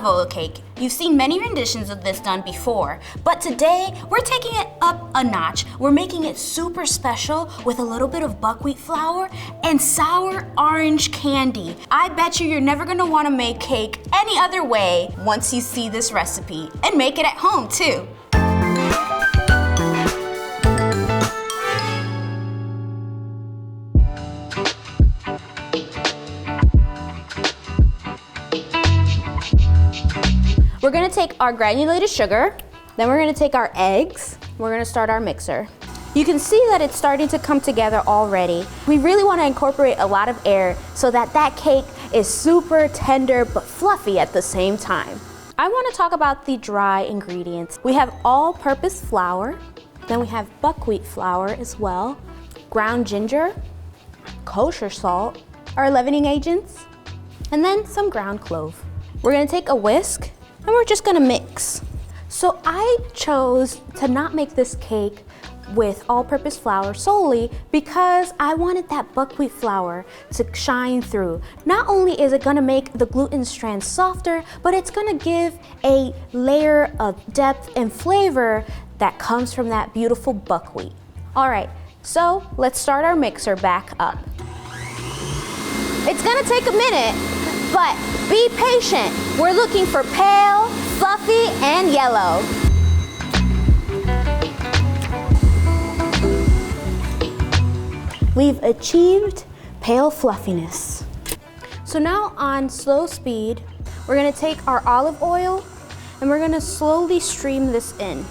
oil cake. You've seen many renditions of this done before, but today we're taking it up a notch. We're making it super special with a little bit of buckwheat flour and sour orange candy. I bet you're never gonna wanna make cake any other way once you see this recipe, and make it at home too. We're gonna take our granulated sugar, then we're gonna take our eggs, we're gonna start our mixer. You can see that it's starting to come together already. We really wanna incorporate a lot of air so that that cake is super tender but fluffy at the same time. I wanna talk about the dry ingredients. We have all-purpose flour, then we have buckwheat flour as well, ground ginger, kosher salt, our leavening agents, and then some ground clove. We're gonna take a whisk, and we're just gonna mix. So I chose to not make this cake with all-purpose flour solely because I wanted that buckwheat flour to shine through. Not only is it gonna make the gluten strands softer, but it's gonna give a layer of depth and flavor that comes from that beautiful buckwheat. All right, so let's start our mixer back up. It's gonna take a minute, but be patient. We're looking for pale, fluffy, and yellow. We've achieved pale fluffiness. So now on slow speed, we're gonna take our olive oil and we're gonna slowly stream this in.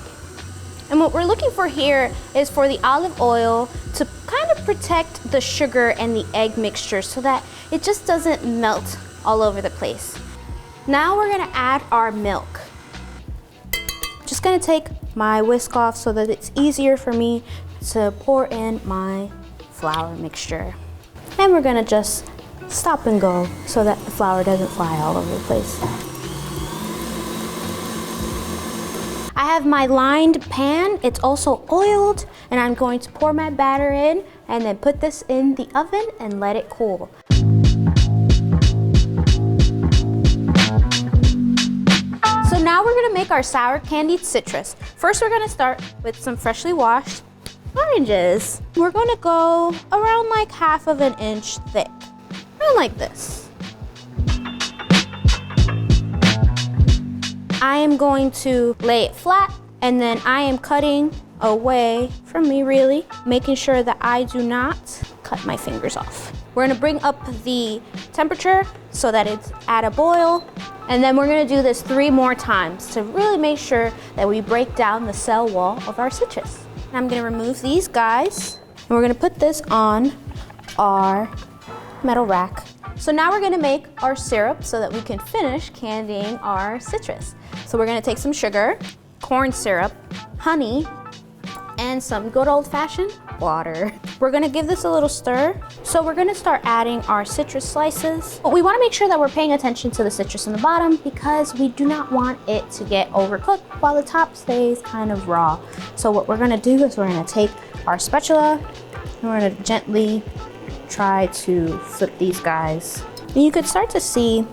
And what we're looking for here is for the olive oil to kind of protect the sugar and the egg mixture so that it just doesn't melt all over the place. Now we're gonna add our milk. Just gonna take my whisk off so that it's easier for me to pour in my flour mixture. And we're gonna just stop and go so that the flour doesn't fly all over the place. I have my lined pan, it's also oiled, and I'm going to pour my batter in and then put this in the oven and let it cool. So now we're gonna make our sour candied citrus. First we're gonna start with some freshly washed oranges. We're gonna go around like 1/2 inch thick, around like this. I am going to lay it flat and then I am cutting away from me really, making sure that I do not cut my fingers off. We're gonna bring up the temperature so that it's at a boil, and then we're gonna do this 3 more times to really make sure that we break down the cell wall of our citrus. I'm gonna remove these guys and we're gonna put this on our metal rack. So now we're gonna make our syrup so that we can finish candying our citrus. So we're gonna take some sugar, corn syrup, honey, and some good old-fashioned water. We're gonna give this a little stir. So we're gonna start adding our citrus slices. But we wanna make sure that we're paying attention to the citrus in the bottom because we do not want it to get overcooked while the top stays kind of raw. So what we're gonna do is we're gonna take our spatula and we're gonna gently try to flip these guys. And you could start to see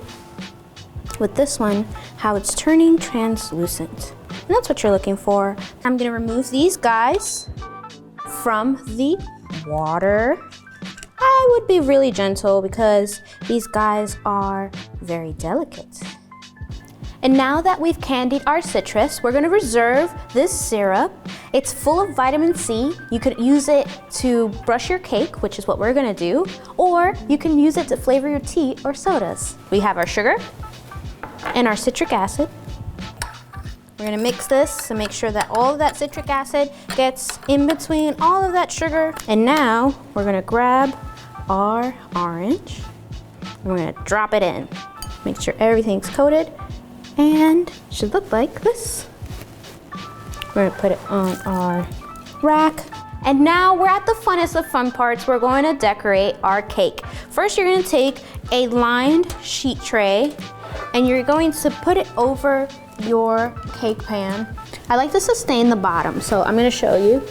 with this one how it's turning translucent. And that's what you're looking for. I'm gonna remove these guys from the water. I would be really gentle because these guys are very delicate. And now that we've candied our citrus, we're gonna reserve this syrup. It's full of vitamin C. You could use it to brush your cake, which is what we're gonna do, or you can use it to flavor your tea or sodas. We have our sugar and our citric acid. We're gonna mix this to make sure that all of that citric acid gets in between all of that sugar. And now we're gonna grab our orange and we're gonna drop it in. Make sure everything's coated and it should look like this. We're gonna put it on our rack. And now we're at the funnest of fun parts. We're going to decorate our cake. First, you're gonna take a lined sheet tray and you're going to put it over your cake pan. I like to sustain the bottom, so I'm gonna show you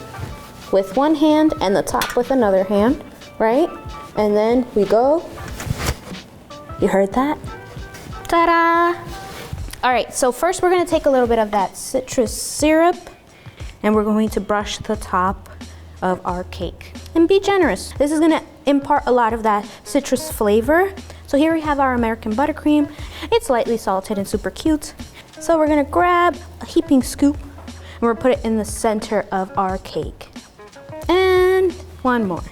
with one hand and the top with another hand, right? And then we go. You heard that? Ta-da! All right, so first we're gonna take a little bit of that citrus syrup and we're going to brush the top of our cake. And be generous. This is gonna impart a lot of that citrus flavor. So here we have our American buttercream. It's lightly salted and super cute. So we're gonna grab a heaping scoop and we're gonna put it in the center of our cake. And one more.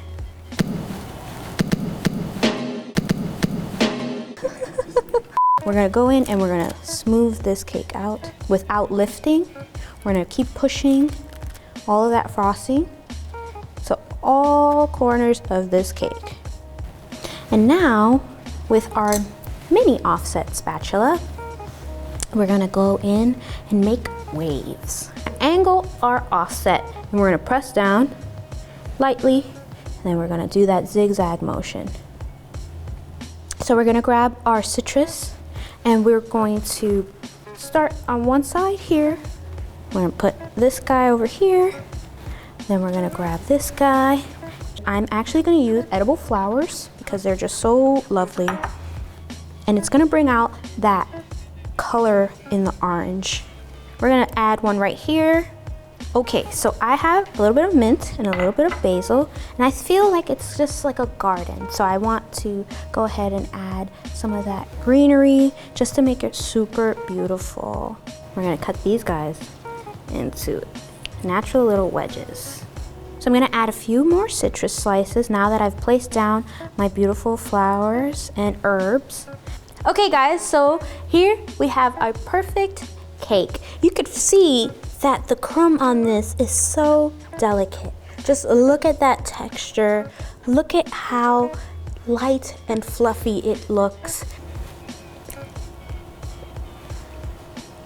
We're gonna go in and we're gonna smooth this cake out without lifting. We're gonna keep pushing all of that frosting to all corners of this cake. And now, with our mini offset spatula, we're gonna go in and make waves. Angle our offset and we're gonna press down lightly and then we're gonna do that zigzag motion. So we're gonna grab our citrus and we're going to start on one side here. We're gonna put this guy over here. Then we're gonna grab this guy. I'm actually gonna use edible flowers because they're just so lovely. And it's gonna bring out that color in the orange. We're gonna add one right here. Okay, so I have a little bit of mint and a little bit of basil, and I feel like it's just like a garden. So I want to go ahead and add some of that greenery just to make it super beautiful. We're gonna cut these guys into natural little wedges. So I'm gonna add a few more citrus slices now that I've placed down my beautiful flowers and herbs. Okay guys, so here we have our perfect cake. You could see that the crumb on this is so delicate. Just look at that texture. Look at how light and fluffy it looks.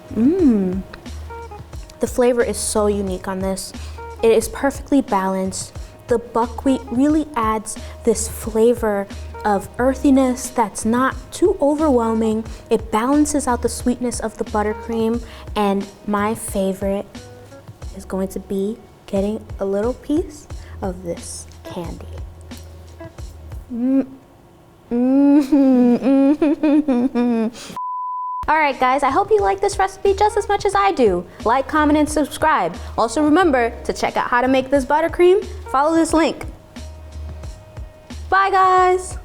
The flavor is so unique on this. It is perfectly balanced. The buckwheat really adds this flavor of earthiness that's not too overwhelming. It balances out the sweetness of the buttercream, and my favorite is going to be getting a little piece of this candy. All right guys, I hope you like this recipe just as much as I do. Like, comment, and subscribe. Also remember to check out how to make this buttercream. Follow this link. Bye guys.